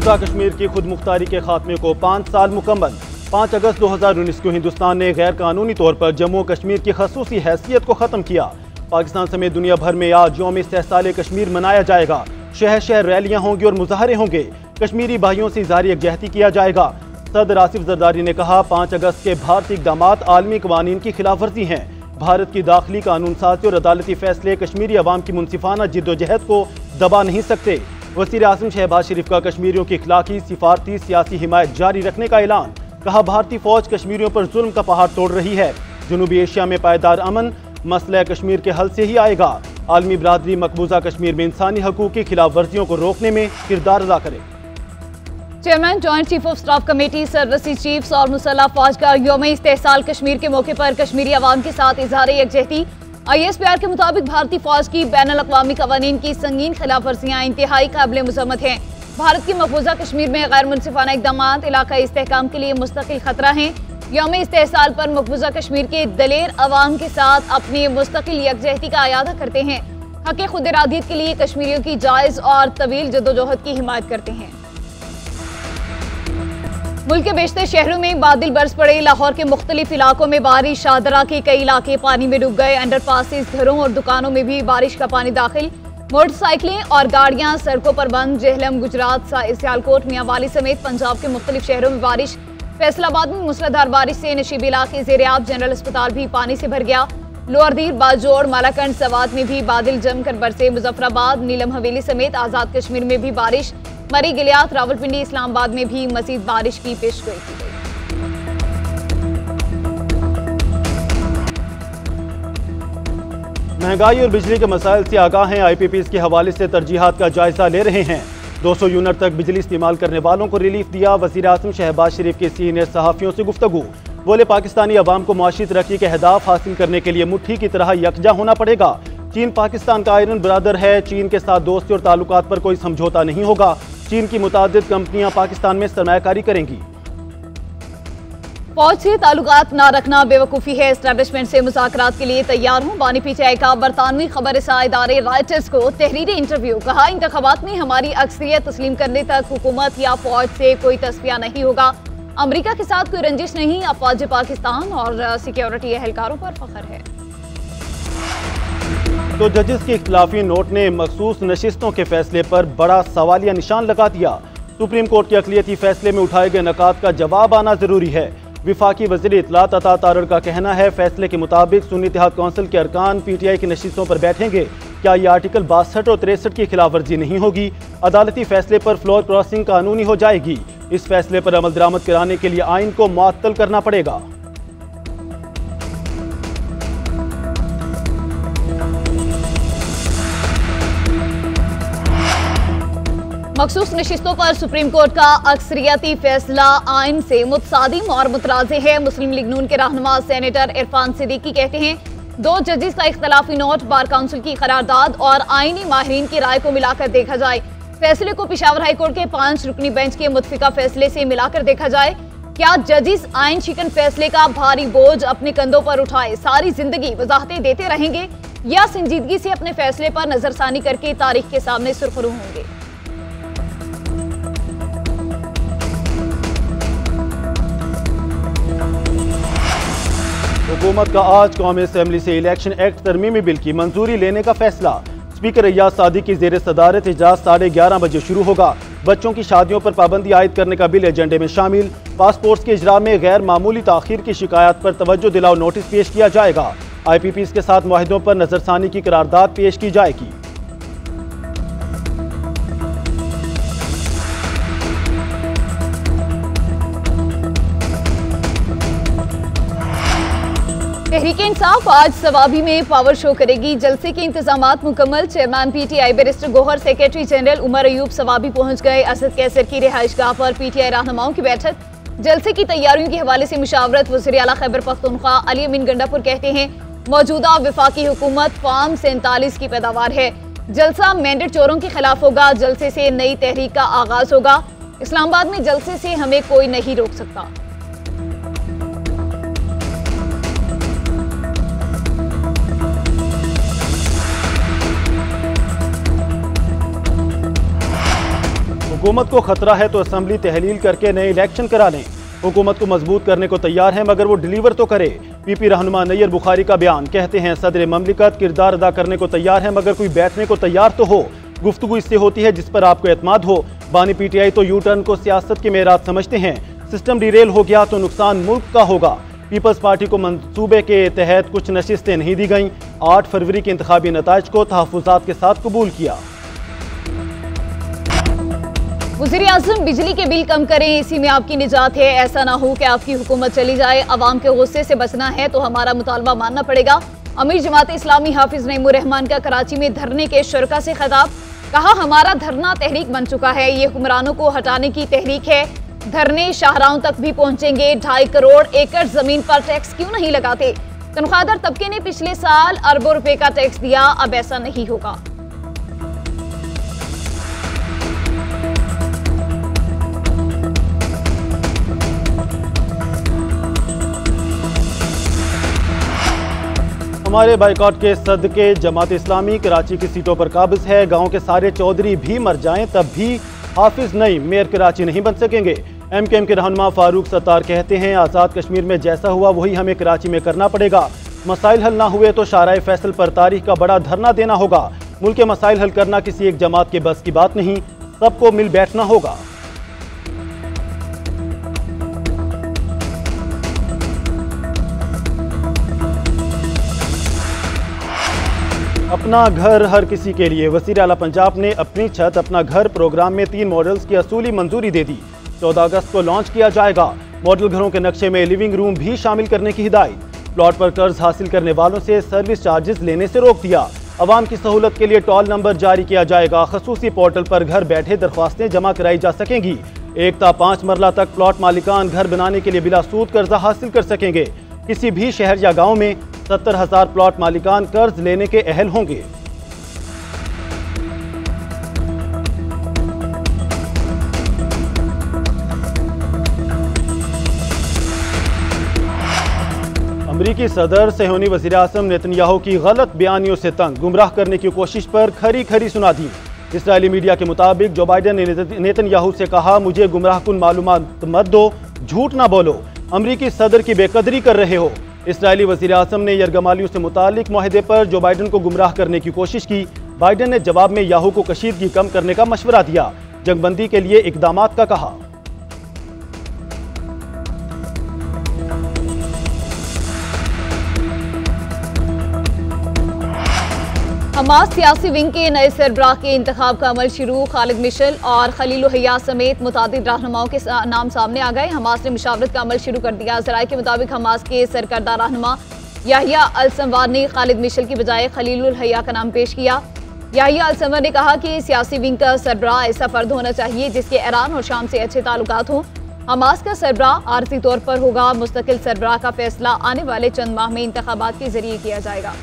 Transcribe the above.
मकबूजा कश्मीर की खुद मुख्तारी के खात्मे को 5 साल मुकम्मल। 5 अगस्त 2019 को हिंदुस्तान ने गैर कानूनी तौर पर जम्मू कश्मीर की खसूसी हैसियत को ख़त्म किया। पाकिस्तान समेत दुनिया भर में आज यौम इस्तेहसाल कश्मीर मनाया जाएगा। शहर शहर रैलियां होंगी और मुजाहरे होंगे। कश्मीरी भाइयों से इज़हार यकजहती किया जाएगा। सदर आसिफ जरदारी ने कहा, 5 अगस्त के भारतीय इक़दामात आलमी कवानीन की खिलाफ वर्जी हैं। भारत की दाखिली कानून साजी और अदालती फैसले कश्मीरी अवाम की मुनसिफाना जिद्दोजहद को दबा नहीं सकते। वज़ीर आज़म शहबाज शरीफ का कश्मीरियों की इखलाकी सिफारती सियासी हिमायत जारी रखने का ऐलान। कहा, भारतीय फौज कश्मीरियों पर जुल्म का पहाड़ तोड़ रही है। जनूबी एशिया में पायदार अमन मसला कश्मीर के हल से ही आएगा। आलमी बरादरी मकबूजा कश्मीर में इंसानी हकूक़ की खिलाफ वर्जियों को रोकने में किरदार अदा करे। Chairman joint chief of staff committee services chiefs और मुसल्लह फौज का यौम इस्तेहसाल कश्मीर के मौके पर कश्मीरी अवाम के साथ इजहार यकजहती। ISPR के मुताबिक भारतीय फौज की बैनुल अक़वामी कवानीन की संगीन खिलाफ वर्जियाँ इंतहाई काबिल मुज़म्मत हैं। भारत की मकबूजा कश्मीर में गैर मुनसिफाना इक़दामात इलाक़ाई इस्तेहकाम के लिए मुस्तकिल खतरा हैं। यौम इस्तेहसाल पर मकबूजा कश्मीर के दलेर अवाम के साथ अपनी मुस्तकिल यकजहती का अयादा करते हैं। हक़ खुद इरादियत के लिए कश्मीरियों की जायज़ और तवील जद्दोजहद की हिमायत करते हैं। मुल्क के बेशतर शहरों में बादल बरस पड़े। लाहौर के मुख्तलिफ इलाकों में बारिश। शाहदरा के कई इलाके पानी में डूब गए। अंडरपासेस, घरों और दुकानों में भी बारिश का पानी दाखिल। मोटरसाइकिलें और गाड़ियां सड़कों पर बंद। जेहलम, गुजरात, सियालकोट, मियांवाली समेत पंजाब के मुख्तलिफ शहरों में बारिश। फैसलाबाद में मूसलाधार बारिश से नशीबी इलाके ज़ेर-ए-आब जनरल अस्पताल भी पानी से भर गया। लोअर दीर, बाजोड़, मालाकंड, सवात में भी बादल जमकर बरसे। मुजफ्फराबाद, नीलम हवेली समेत आज़ाद कश्मीर में भी बारिश। मरी, गिलियात, रावलपिंडी, इस्लामाबाद में भी मजीद बारिश की पेशगोई की गई। महंगाई और बिजली के मसाइल से आगाह हैं। IPPs के हवाले से तरजीहात का जायजा ले रहे हैं। 200 यूनिट तक बिजली इस्तेमाल करने वालों को रिलीफ दिया। वज़ीर आज़म शहबाज शरीफ के सीनियर सहाफ़ियों से गुफ्तगू। बोले, पाकिस्तानी अवाम को मुआशी तरक्की के अहदाफ हासिल करने के लिए मुट्ठी की तरह यकजा होना पड़ेगा। चीन पाकिस्तान का आयरन ब्रादर है। चीन के साथ दोस्ती और ताल्लुकात पर कोई समझौता नहीं होगा। चीन की मुतादिद कंपनियां पाकिस्तान में सरमायाकारी करेंगी। फौज से ताल्लुकात ना रखना बेवकूफ़ी है। एस्टैब्लिशमेंट से मुज़ाकरात के लिए तैयार हूँ। बानी PTI का बरतानवी खबरसां इदारे राइटर्स को तहरीरी इंटरव्यू। कहा, इंतखाबात में हमारी अक्सरियत तस्लीम करने तक हुकूमत या फौज से कोई तस्फिया नहीं होगा। अमरीका के साथ कोई रंजिश नहीं। अफवाज पाकिस्तान और सिक्योरिटी एहलकारों पर फख्र है। तो जजेस के इख्तिलाफी नोट ने मखसूस नशिस्तों के फैसले पर बड़ा सवालिया निशान लगा दिया। सुप्रीम कोर्ट के अक़लियती फैसले में उठाए गए नकात का जवाब आना जरूरी है। विफाकी वज़ीर इत्तलात अता तारड़ का कहना है, फैसले के मुताबिक सुन्नी इत्तेहाद कौंसिल के अरकान PTI की नशिस्तों पर बैठेंगे। क्या ये आर्टिकल 62 और 63 की खिलाफ वर्जी नहीं होगी? अदालती फैसले पर फ्लोर क्रॉसिंग कानूनी हो जाएगी। इस फैसले पर अमल दरामद कराने के लिए आइन को मुअत्तल करना पड़ेगा। मखसूस नशिस्तों पर सुप्रीम कोर्ट का अक्सरियती फैसला आइन से मुतसादिम और मुतराज़े है। मुस्लिम लीग नून के रहनुमा सेनेटर इरफान सिद्दीकी कहते हैं, 2 जजेस का इख्तलाफी नोट, बार काउंसिल की करारदाद और आईनी माहिरीन की राय को मिलाकर देखा जाए। फैसले को पेशावर हाई कोर्ट के 5 रुकनी बेंच के मुत्फिका फैसले से मिलाकर देखा जाए। क्या जजेस आइन शिकन फैसले का भारी बोझ अपने कंधों पर उठाए सारी जिंदगी वजाहतें देते रहेंगे, या संजीदगी से अपने फैसले पर नजरसानी करके तारीख के सामने सुरखरू होंगे? हुकूमत का आज कौमी असम्बली से इलेक्शन एक्ट तरमीमी बिल की मंजूरी लेने का फैसला। स्पीकर रियाज सादी की ज़ेर सदारत इजलास 11:30 बजे शुरू होगा। बच्चों की शादियों पर पाबंदी आयद करने का बिल एजेंडे में शामिल। पासपोर्ट्स के इजरा में गैर मामूली ताखीर की शिकायत पर तवज्जो दिलाओ नोटिस पेश किया जाएगा। IPPs के साथ मुआहिदों पर नजरसानी की करारदाद पेश की जाएगी। तहरीक इंसाफ आज सवाबी में पावर शो करेगी। जलसे के इंतजामात मुकम्मल। Chairman PTI barrister Gohar, secretary general Umar Ayub Swabi पहुंच गए। असद कैसर की रिहाइशगाह पर PTI रहनुमाओं की बैठक। जलसे की तैयारियों के हवाले से मुशावरत। वज़ीर आला खैबर पख्तूनख्वा अली अमीन गंडापुर कहते हैं, मौजूदा वफाकी हुकूमत फार्म 47 की पैदावार है। जलसा मैंडेट चोरों के खिलाफ होगा। जलसे से नई तहरीक का आगाज होगा। इस्लामाबाद में जलसे से हमें कोई नहीं रोक सकता। हुकूमत को खतरा है तो असम्बली तहलील करके नए इलेक्शन करा लें। हुकूमत को मजबूत करने को तैयार है मगर वो डिलीवर तो करे। पीपी रहनुमा नैयर बुखारी का बयान, कहते हैं सदर ममलिकत किरदार अदा करने को तैयार है मगर कोई बैठने को तैयार तो हो। गुफ्तगू इससे होती है जिस पर आपको एतमाद हो। बानी पीटीआई तो यू टर्न को सियासत के मेराज समझते हैं। सिस्टम डिरेल हो गया तो नुकसान मुल्क का होगा। पीपल्स पार्टी को मंसूबे के तहत कुछ नशिस्तें नहीं दी गईं। 8 फरवरी के इंतखाबी नताइज को तहफ़्फ़ुज़ात के साथ कबूल किया। वज़ीर आज़म बिजली के बिल कम करें, इसी में आपकी निजात है। ऐसा ना हो कि आपकी हुकूमत चली जाए। अवाम के गुस्से से बचना है तो हमारा मुतालबा मानना पड़ेगा। अमीर जमात इस्लामी हाफिज नईमुर रहमान का कराची में धरने के शुरका से खिताब, कहा हमारा धरना तहरीक बन चुका है, ये हुक्मरानों को हटाने की तहरीक है। धरने शाहराहों तक भी पहुंचेंगे। 2.5 करोड़ एकड़ जमीन पर टैक्स क्यों नहीं लगाते? तनख्वाहदार तबके ने पिछले साल अरबों रुपए का टैक्स दिया, अब ऐसा नहीं होगा। हमारे बाइकआउट के सदके जमात इस्लामी कराची की सीटों पर काबिज है। गांव के सारे चौधरी भी मर जाएं तब भी हाफिज नईम मेयर कराची नहीं बन सकेंगे। एमकेएम के रहनुमा फारूक सत्तार कहते हैं आज़ाद कश्मीर में जैसा हुआ वही हमें कराची में करना पड़ेगा। मसाइल हल ना हुए तो शाराए फैसल पर तारीख का बड़ा धरना देना होगा। मुल्क के मसाइल हल करना किसी एक जमात के बस की बात नहीं, सबको मिल बैठना होगा। अपना घर हर किसी के लिए, वज़ीर आला पंजाब ने अपनी छत अपना घर प्रोग्राम में 3 मॉडल्स की असूली मंजूरी दे दी। 14 अगस्त को लॉन्च किया जाएगा। मॉडल घरों के नक्शे में लिविंग रूम भी शामिल करने की हिदायत। प्लॉट पर कर्ज हासिल करने वालों से सर्विस चार्जेस लेने से रोक दिया। अवाम की सहूलत के लिए टॉल नंबर जारी किया जाएगा। खसूसी पोर्टल पर घर बैठे दरख्वास्तें जमा कराई जा सकेंगी। 1 ता 5 मरला तक प्लॉट मालिकान घर बनाने के लिए बिला सूद कर्जा हासिल कर सकेंगे। किसी भी शहर या गाँव में 70,000 प्लॉट मालिकान कर्ज लेने के अहल होंगे। अमरीकी सदर सेहूनी वज़ीर आज़म नेतन्याहू की गलत बयानियों से तंग, गुमराह करने की कोशिश पर खरी खरी सुना दी। इसराइली मीडिया के मुताबिक जो बाइडन ने नेतन्याहू से कहा मुझे गुमराहकुन मालूमात मत दो, झूठ ना बोलो, अमरीकी सदर की बेकदरी कर रहे हो। इसराइली वज़ीर आज़म ने यरगमालियों से मुतालिक मुआहदे पर जो बाइडन को गुमराह करने की कोशिश की। बाइडन ने जवाब में याहू को कशीदगी कम करने का मशवरा दिया, जंगबंदी के लिए इकदामात का कहा। हमास सियासी विंग के नए सरबराह के इंतखाब का अमल शुरू। खालिद मिशल और खलील हया समेत मुतादिद रहनुमाओं के नाम सामने आ गए। हमास ने मुशावरत का अमल शुरू कर दिया। ज़राए के मुताबिक हमास के सरकर्दा रहनुमा याहिया अल संवार ने खालिद मिशल की बजाय खलील हया का नाम पेश किया। याहिया अल संवार ने कहा कि सियासी विंग का सरबराह ऐसा फर्द होना चाहिए जिसके ईरान और शाम से अच्छे ताल्लुकात हों। हमास का सरबराह आर्जी तौर पर होगा। मुस्तकिल सरबराह का फैसला आने वाले चंद माह में इंतखाबात के जरिए किया जाएगा।